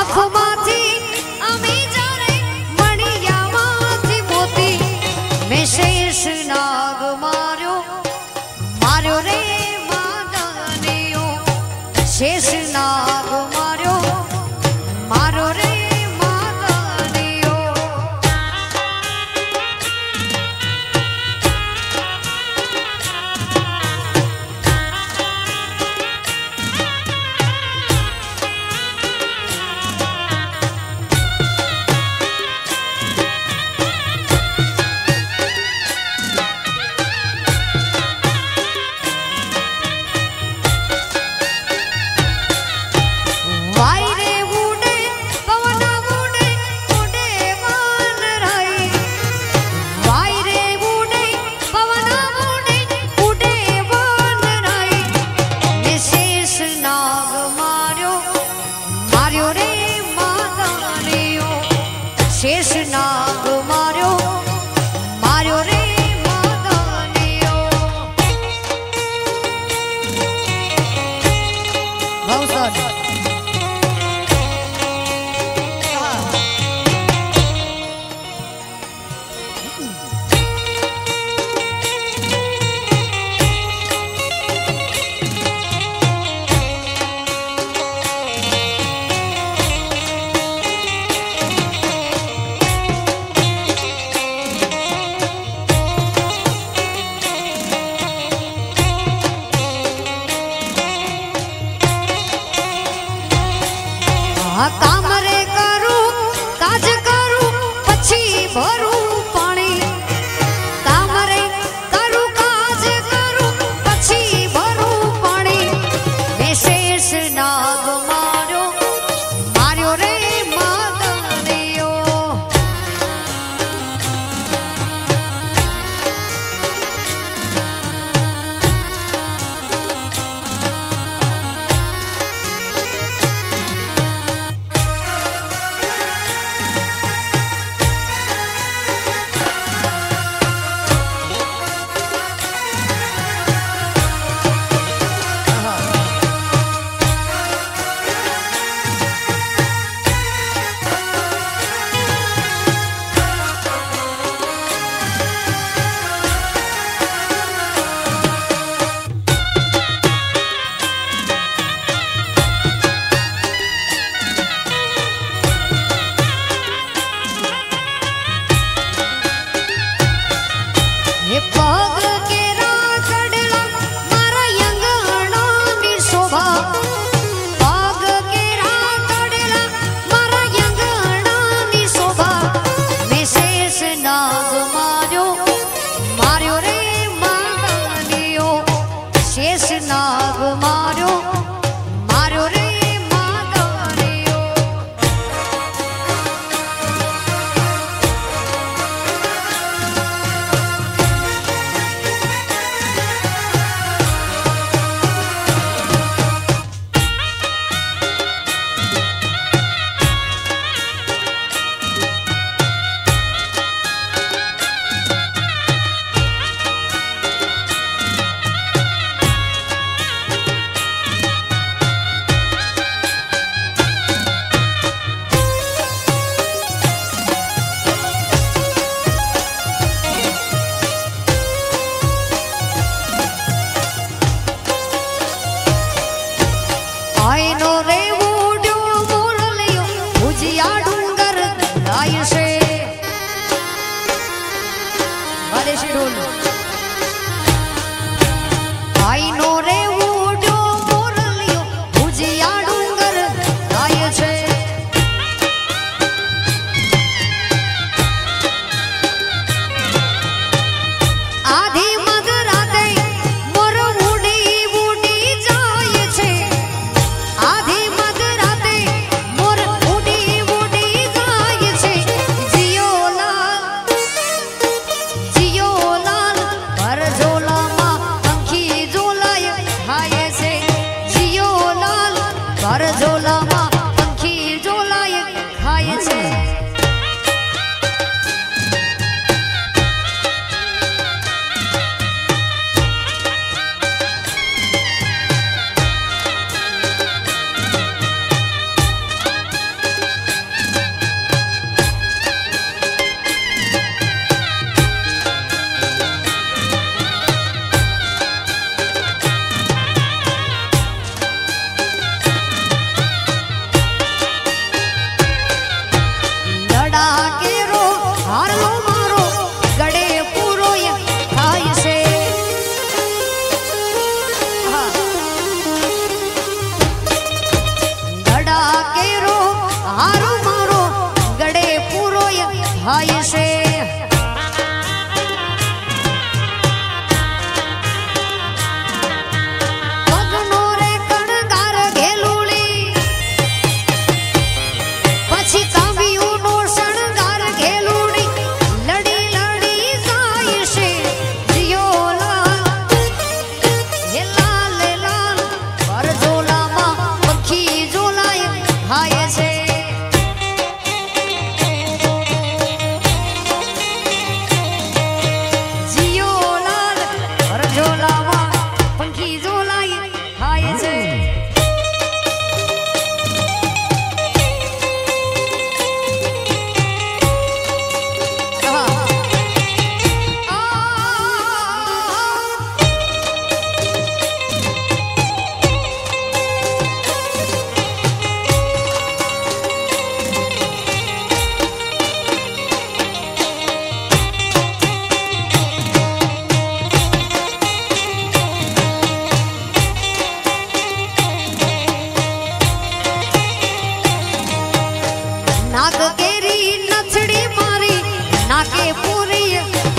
આંખમાંથી અમે જાણે મણિયામાંથી મોતી મેં શેષ નાગ માર્યો માર્યો રે માદનિયો શેષ નાગ માર્યો મારો રે शेष नाग मार्यो मार्यो रे मादनियो भवसन काम रे करूं काज करूं पछी भरूं पानी काम रे करूं काज करूं पछी भरूं पानी मैं शेष नाग मार्यो मार्यो रे मादनियो नाग मार्यो मार्यो रे मादनियो आईनो रे वूड्यो मुरलियो भुजिया डूंगर लाय से वाले से ढोल आईनो रे वूड्यो मुरलियो भुजिया डूंगर लाय से आधी मधराते मोर उडी उडी जाय छे आधी मधराते मोर उडी उडी जाय छे जियोला થાય છે પગનો રે કણગાર ઘેલુડી પછી કાવ્યુંનો શણગાર ઘેલુડી લડી લડી જાય છે જીયો લાલ હે લાલ લાલ પરજોલામાં પંખી ઝોલાય થાય છે નાગ કેરી નથડી મારી નાકે પૂરી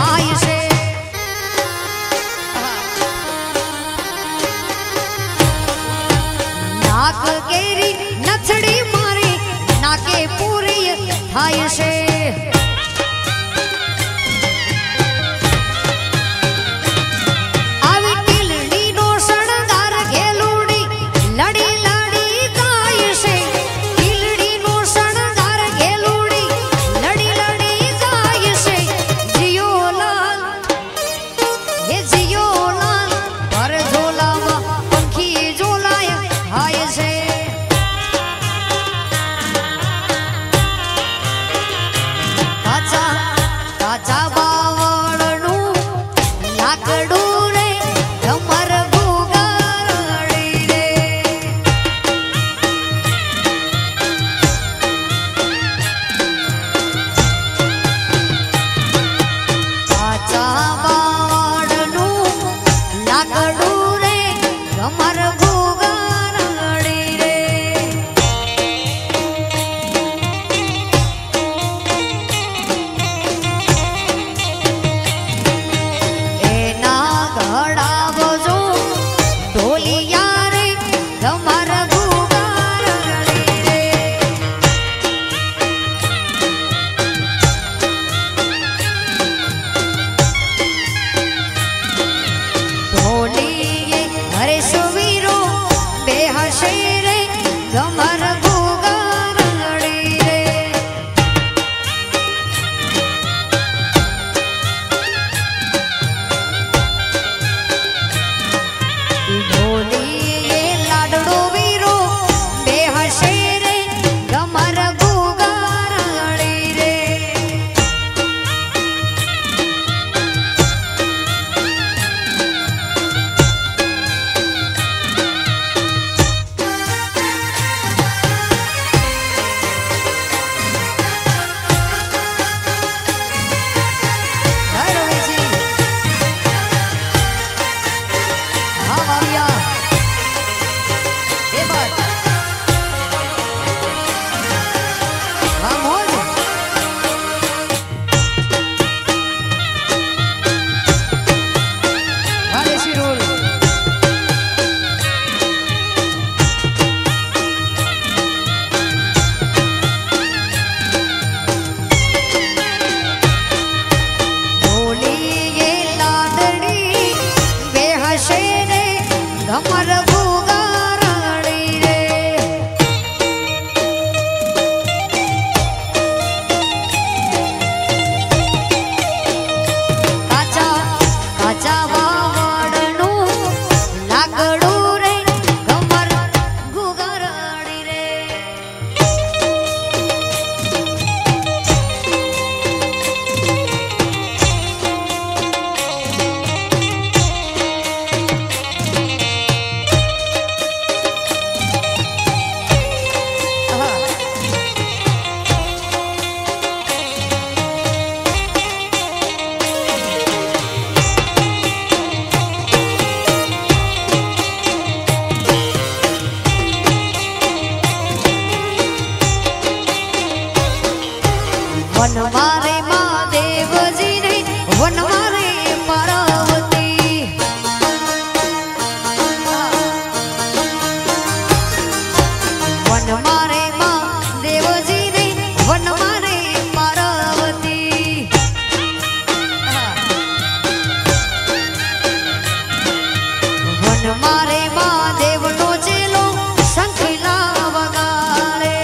આય છે નાગ કેરી નથડી મારી નાકે પૂરી થાય છે આવી ટીલડીનો શણગાર ઘેલુડી લડી લડી જાય છે ટીલડીનો શણગાર ઘેલુડી લડી લડી જાય છે જીયો લાલ હે જીયો લાલ પરઝોલામાં પંખી ઝોલાય થાય છે वन मारे महादेव जी ने वन मारे पार्वती वन मारे महादेव जी ने वन मारे पार्वती वन मारे महादेव नो चेलो शंखला वगाड़े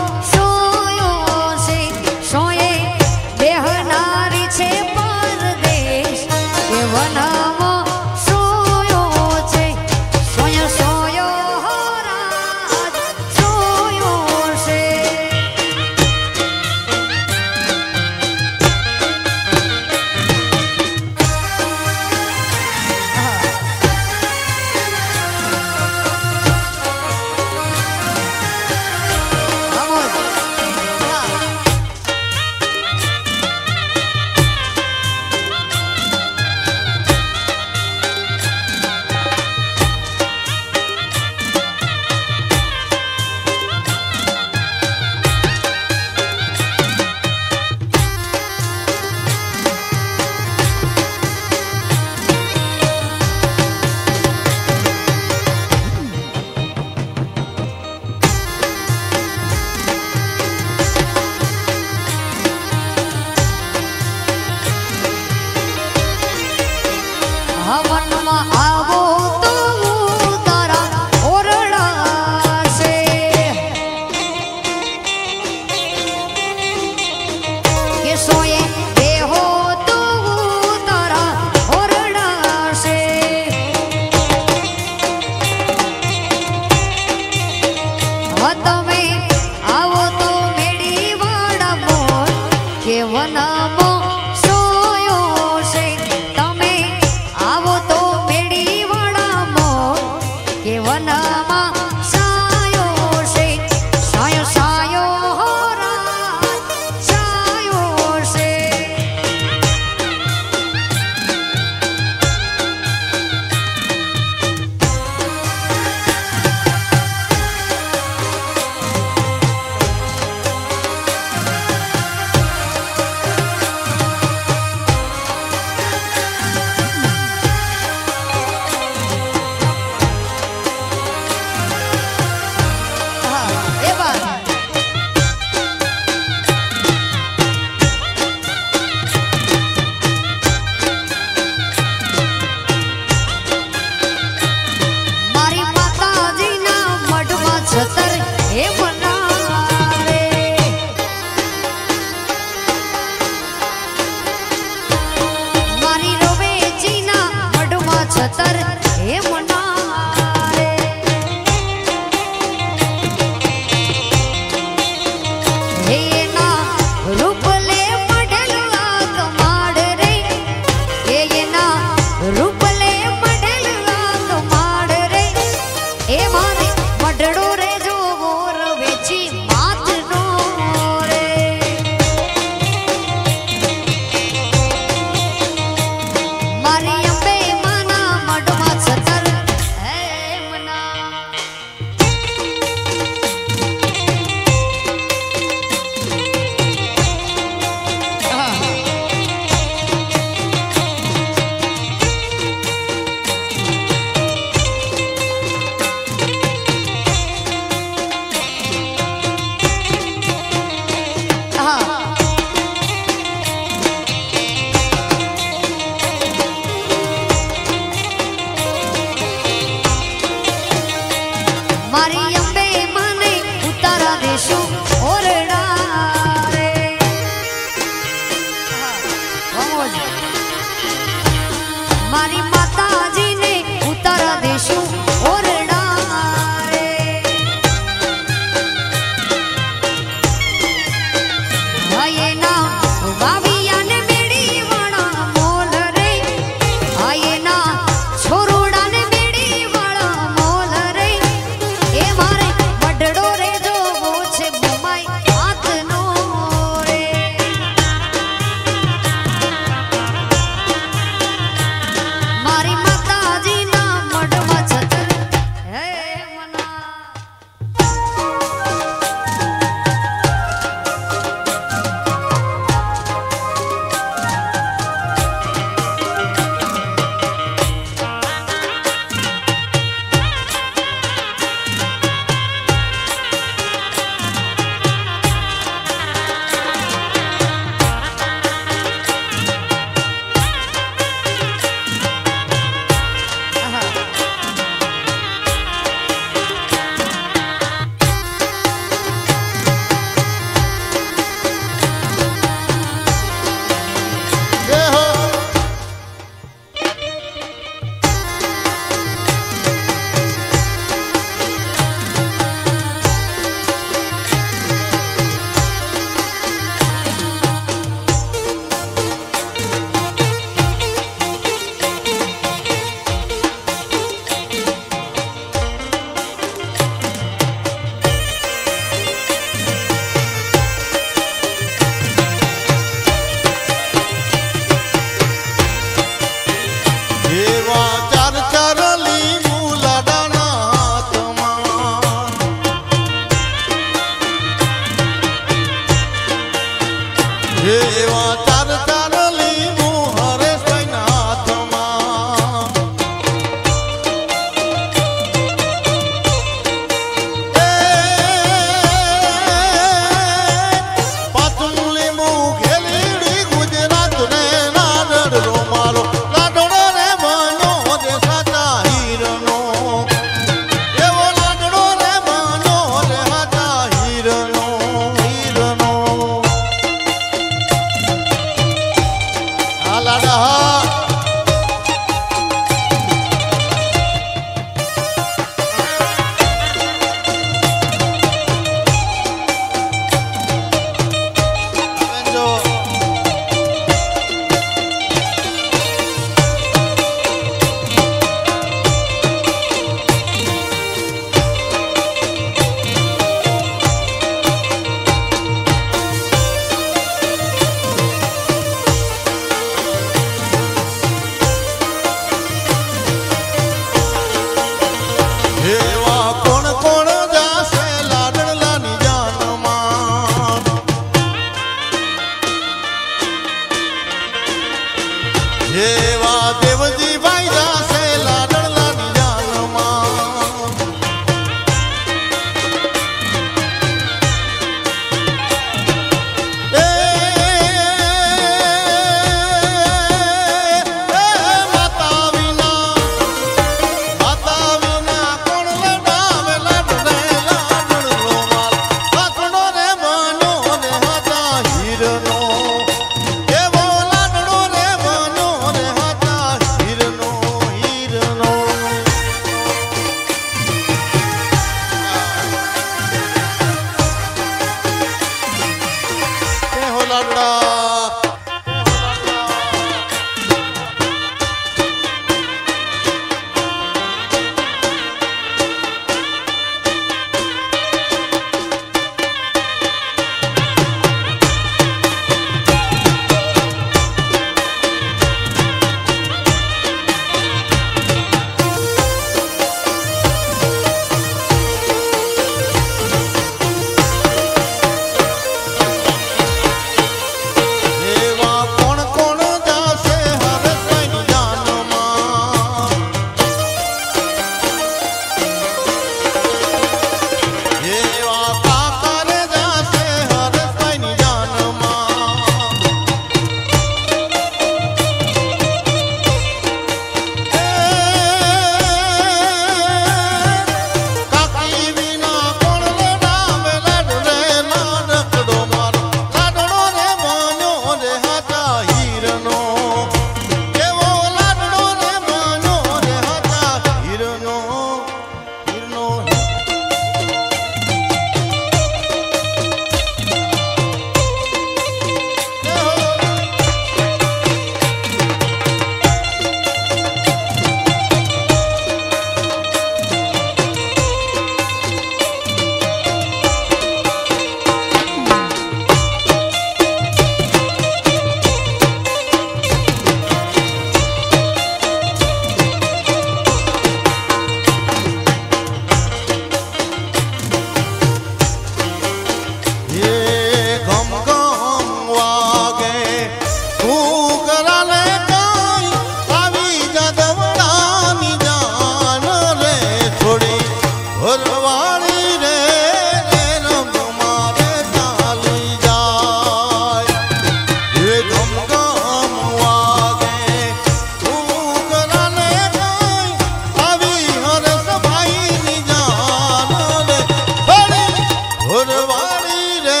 घरवाड़ी रे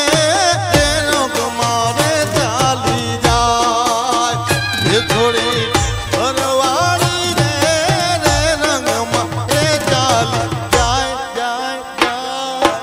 रंग मारे चाली जाए ये छोड़ी घरवाड़ी रे रंग मारे चाली जाए जाए जाए।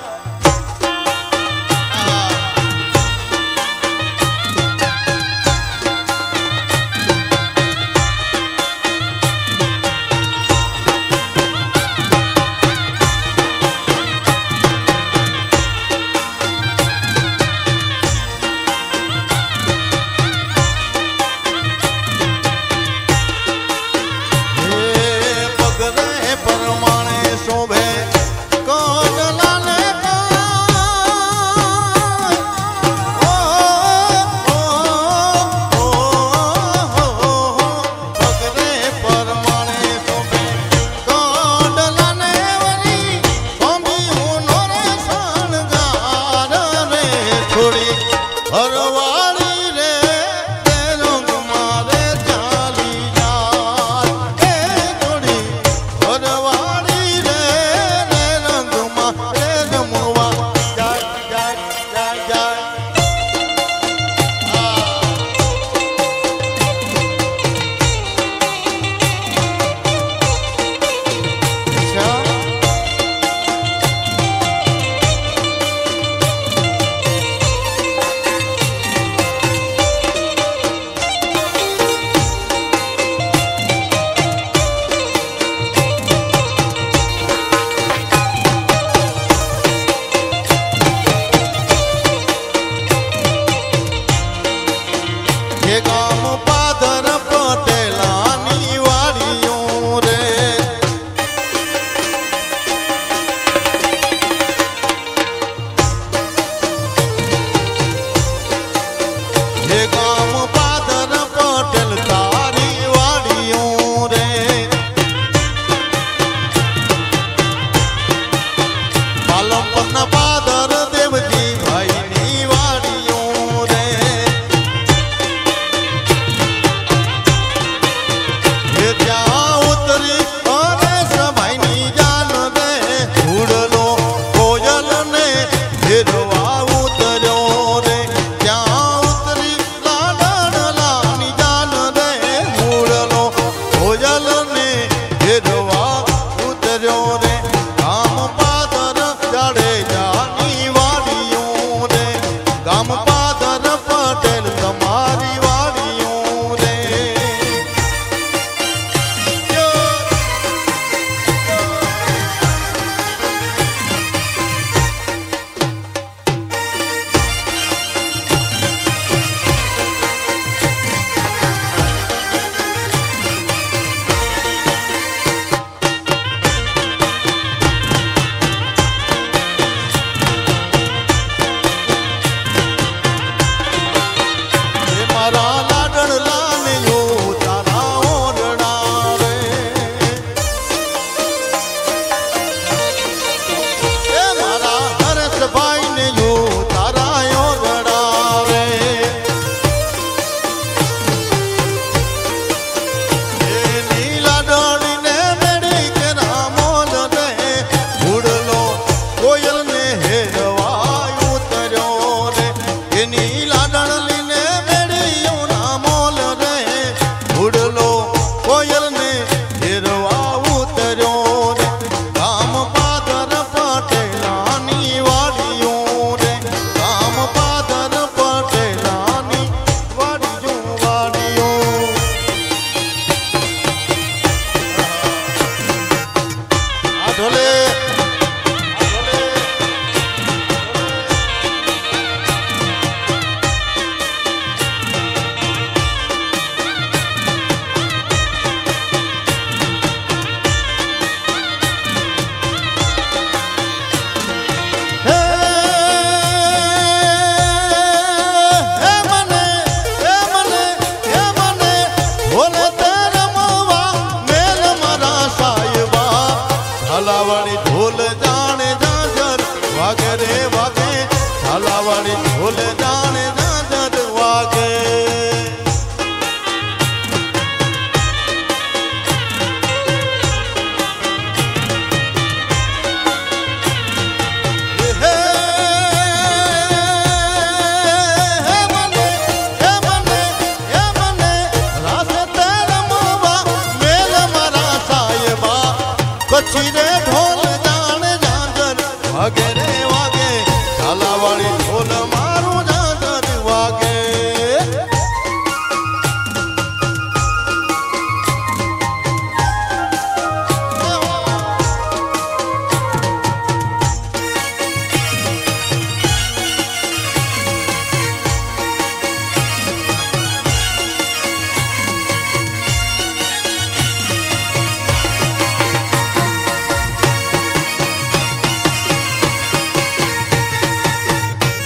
ઝાલાવાળી ઢોલ મારું જાજર વાગે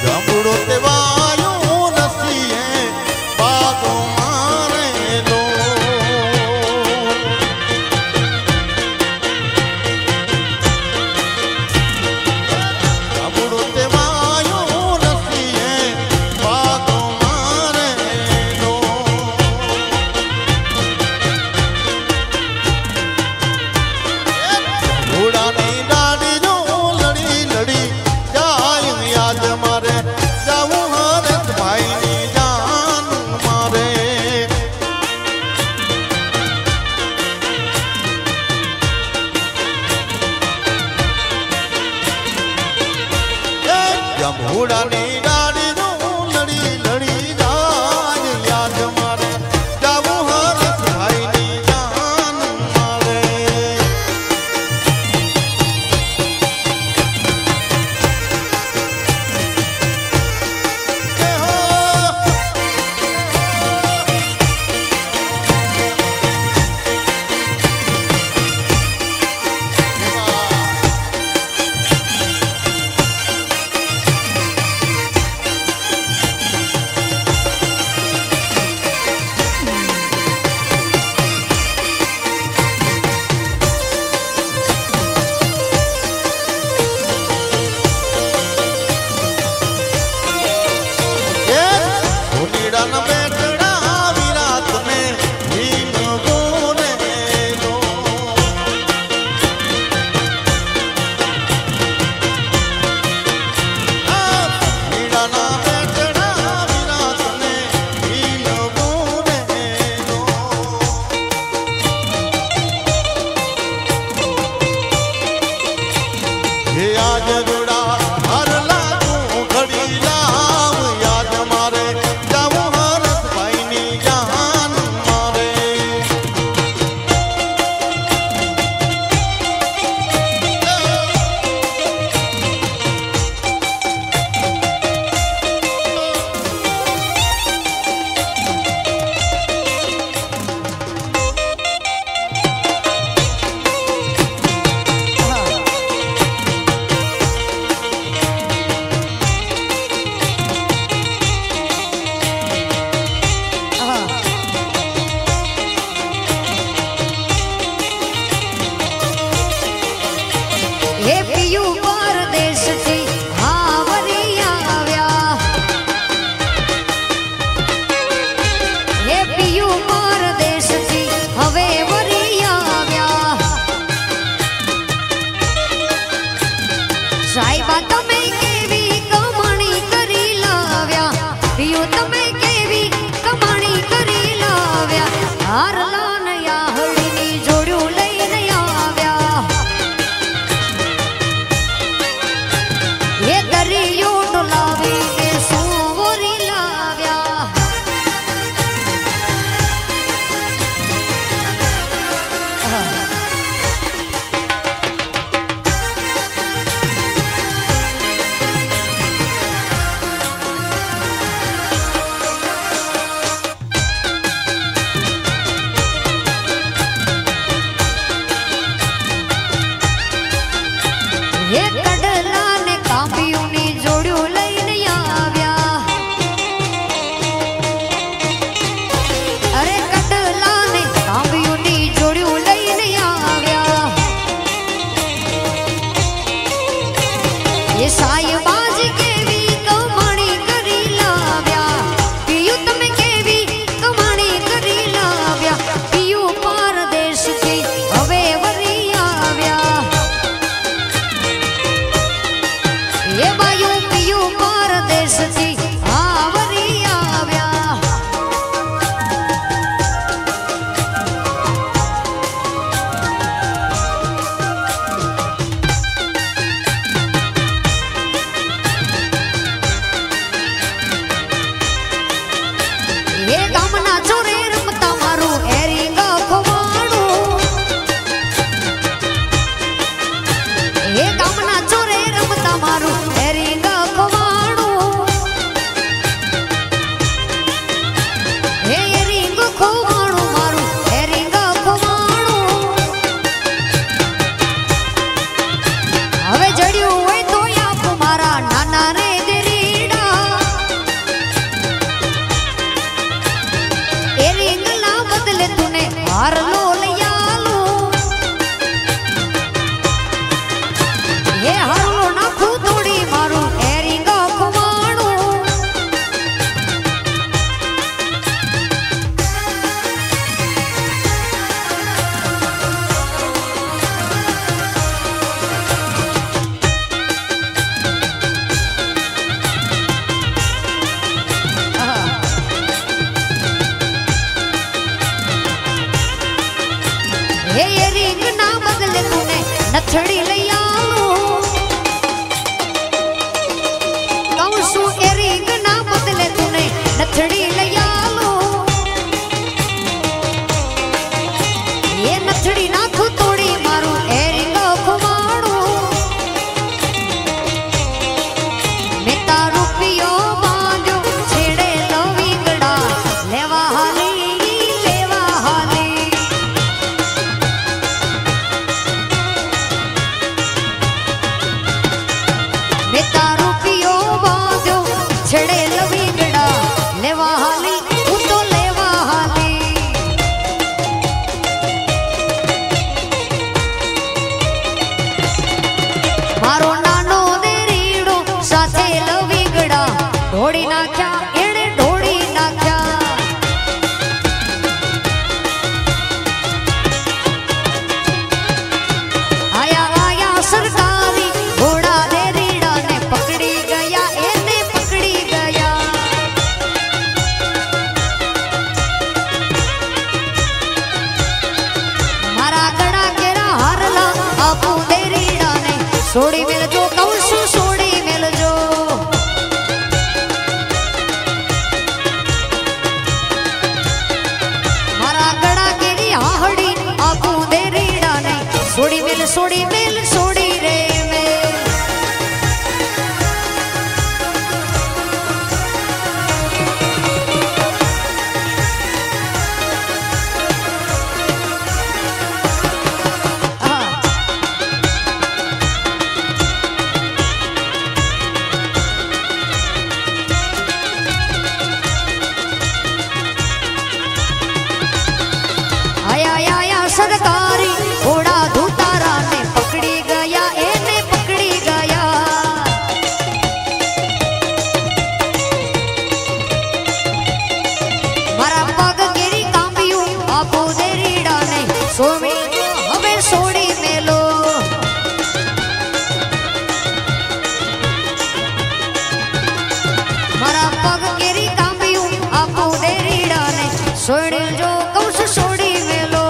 જાંબુડો તે વાયો નસીએ બાગો મારેલો જાંબુડો તે વાયો નસીએ બાગો મારેલો ઘોડાની દાઢી જો લડી લડી જાય યાદ મારે જાવું હરત ભાઈની જાન મારે ઘોડાની દાઢી જો લડી લડી જાય યાદ મારે જાવું હરત ભાઈની જાન મારે सोड़ी जो कौश सोड़ी मेलो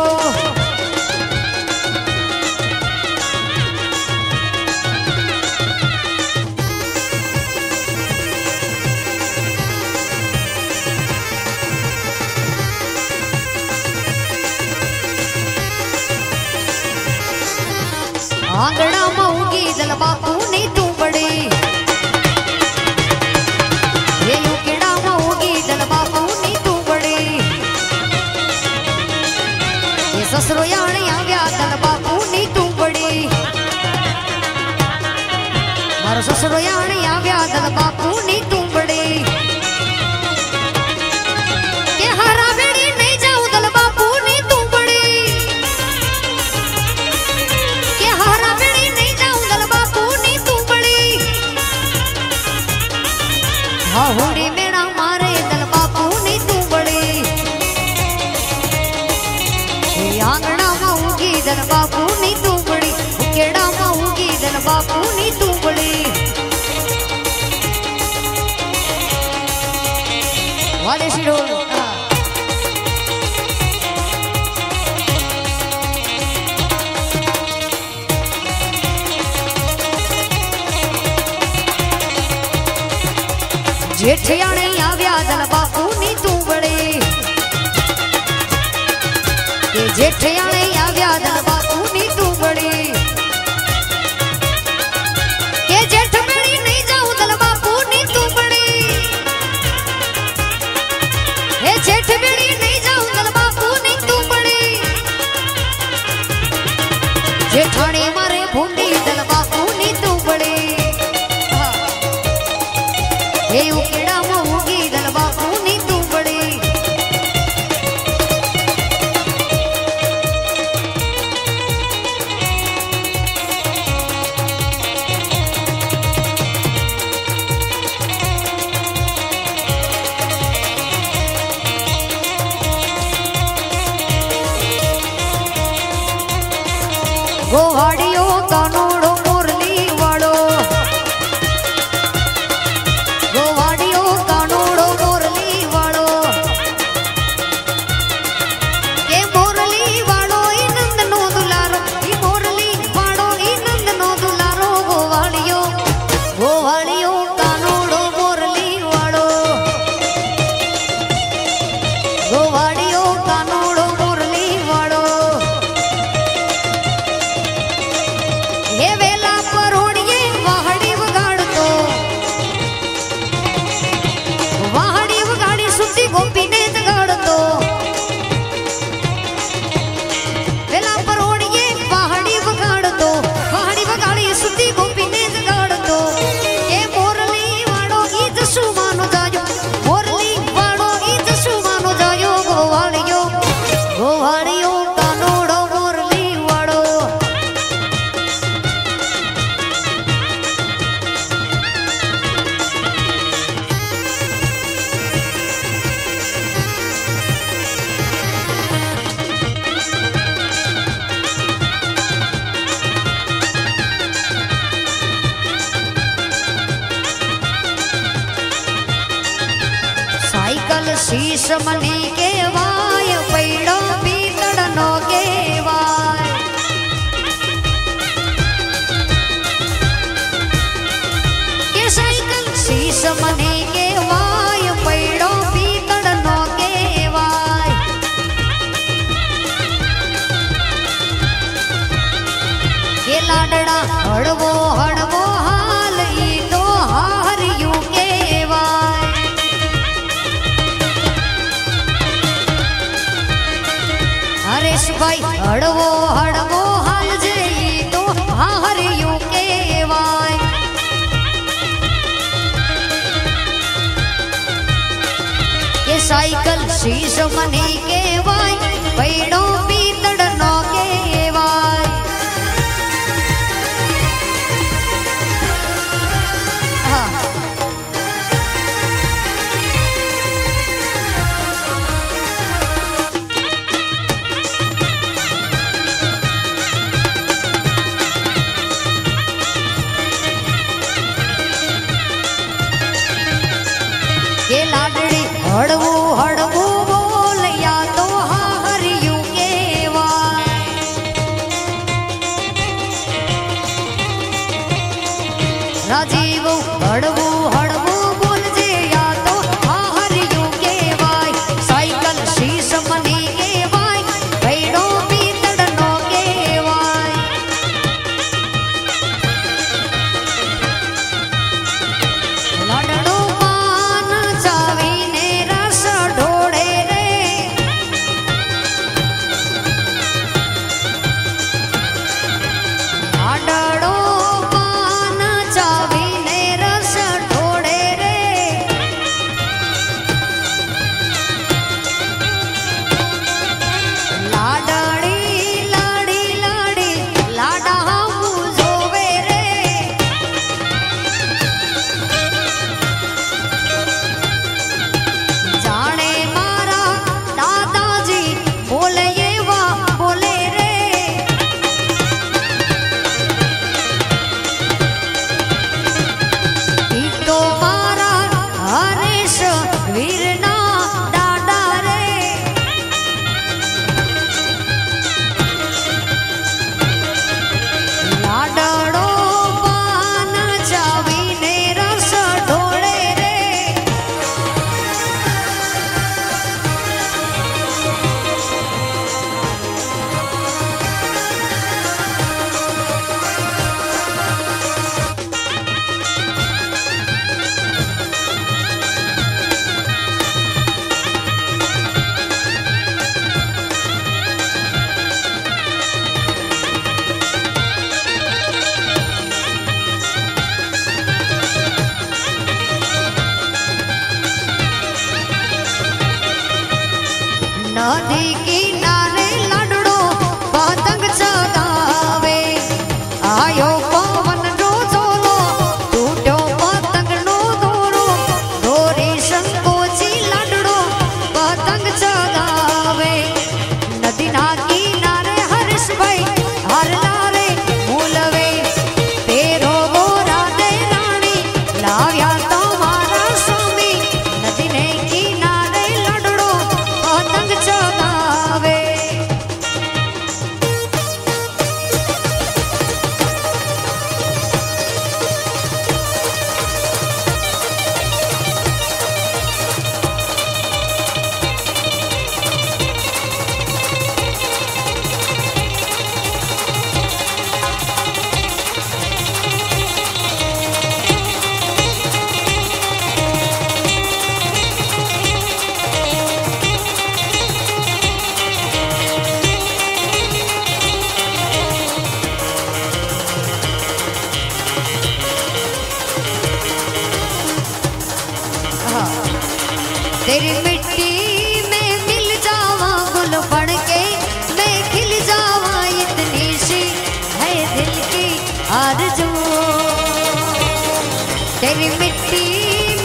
आंगड़ा मऊगी दल बापू नहीं तू बड़ी ये युकिड़ा मऊगी दल बापू नहीं तू बड़ी ये ससुरो याणी आव्या दल बापू नहीं तू बड़ी मारो ससुरो याणी आव्या दल बापू नहीं तू बड़ी के हारा बेड़ी नहीं जाऊं दल बापू नहीं तू बड़ी के हारा बेड़ी नहीं जाऊं दल बापू नहीं तू बड़ी हाँ हुड़ी मेरा मारे दल बापू नहीं तू बड़ी आंगना माऊगी दल बापू नहीं तू बड़ी केड़ा माऊगी दल बापू नहीं तू बड़ी वाले शिरोल जेठियाणे आव्या दल बापू नी तू बड़े के जेठियाणे आव्या दल बापू नी तू बड़े के जेठ बेड़ी नहीं जाऊं दल बापू नी तू बड़े हे जेठ बेड़ी नहीं जाऊं दल बापू नी तू बड़े जेठाणी मारे भूंडी दल बापू नी तू बड़े हे उकेड़ा मऊगी दल बापू नी तू बड़ी गोवाड़ियो कानूड़ो मुरली वाड़ो गोवाड़ियो कानूड़ो मुरली वाड़ो ये मुरली वाड़ो ई नंद नो दुलारो ई मुरली वाड़ो ई नंद नो दुलारो गोवाड़ियो गोवाड़ियो कानूड़ो मुरली वाड़ो गोवाड़ियो कानूड़ो मुरली वाड़ो ये वेला परोड़िए वाहड़ी वगाड़तो वाहड़ी वगाड़ी सुती गोपी ने जगाड़तो वेला परोड़िए वाहड़ी वगाड़तो वाहड़ी वगाड़ी सुती गोपी ने जगाड़तो ये मोरली वाड़ो ई जसु मानो जायो मोरली वाड़ो ई जसु मानो जायो गोवाड़ियो गोवाड़ियो कानूड़ो मोरली वाड़ो साइकिल शीश मनी के वाय पैड़ो पीतड़नो के वाय के साइकिल शीश मनी के वाय पैड़ो पीतड़नो के वाय के लाडड़ा हड़वो हड़वो हाल ई तो हारियू के वाय हरेश भाई हड़वो हड़वो हाल जे ई तो हारियू के वाय के साइकिल शीश मनी के वाय पैड़ो पीतड़नो के वाय हाँ के लाडड़ी हड़वू हड़वू बोल या नदी किनारे लडड़ो पतंग चगावे आयो पवन रो झोलो टूटो पतंग नो दोरो दोरी संकोची लडड़ो पतंग चगावे नदी ना किनारे हर्ष भाई हर नारे मूलवे तेरो गोरा दे रानी लाव्या तुम्हारा स्वामी नदी ने किनारे लडड़ो पतंग चगावे तेरी मिट्टी में मिल जावा गुल बन के मैं खिल जावा इतनी सी है दिल की आरज़ू तेरी मिट्टी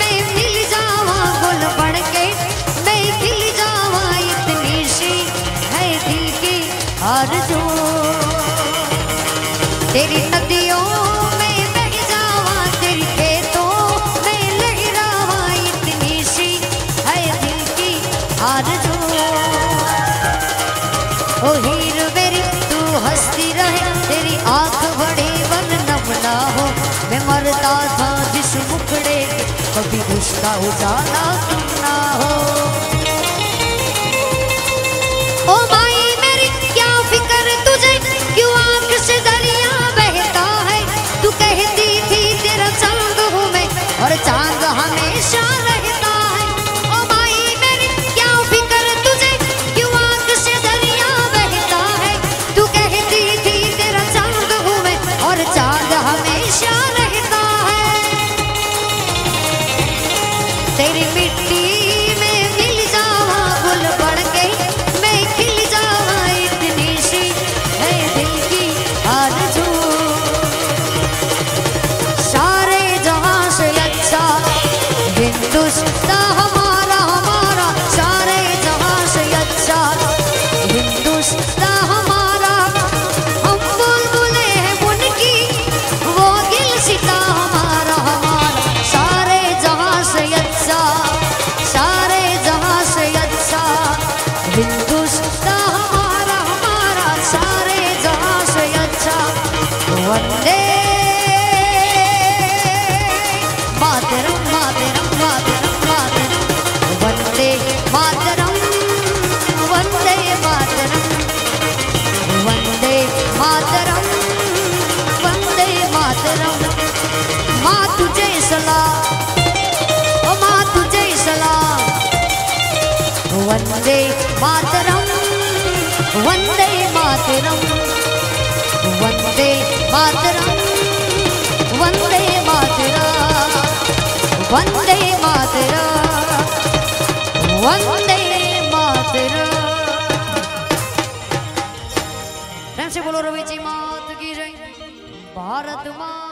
में मिल जावा गुल बन के मैं खिल जावा इतनी सी है दिल की आरज़ू तेरी नदियों में बह जावा तेरी खेतों में लहरावा इतनी सी है दिल की आरज़ू ओ हीर मेरी तू हंसती रहे तेरी आंख बड़ी वरनम ना हो मैं मरता था जिस मुखड़े कभी उसका उजाला तुम ना हो ओ माई मेरी क्या फिक्र तुझे क्यों आंख से दरिया बहता है तू कहती थी तेरा चांद हूँ मैं और चांद हमेशा रहता है ओ माई मेरी क्या फिक्र तुझे क्यों आंख से दरिया बहता है तू कहती थी तेरा चांद हूँ मैं और चांद हमेशा रहता है तेरी मिट्टी में मिल जावा गुल बढ़ के मैं खिल जावा इतनी सी है दिल की आरज़ू सारे जहां से अच्छा हिंदुस्तान हमारा हमारा सारे जहां से अच्छा हिंदुस्तान हमारा हम बुलबुले हैं उनकी वो गिलसिता हमारा हमारा सारे जहां से अच्छा हिंदुस्तान हमारा हमारा सारे जहां से अच्छा वंदे मातरम मातरम मातरम मातरम वंदे मातरम वंदे मातरम वंदे मातरम वंदे मातरम माँ तुझे सलाम ओ माँ तुझे सलाम वंदे मातरम वंदे मातरम वंदे मातरम वंदे मातरम वंदे मातरम वंदे मातरम प्रेम से बोलो रवि जी मात की जय भारत माँ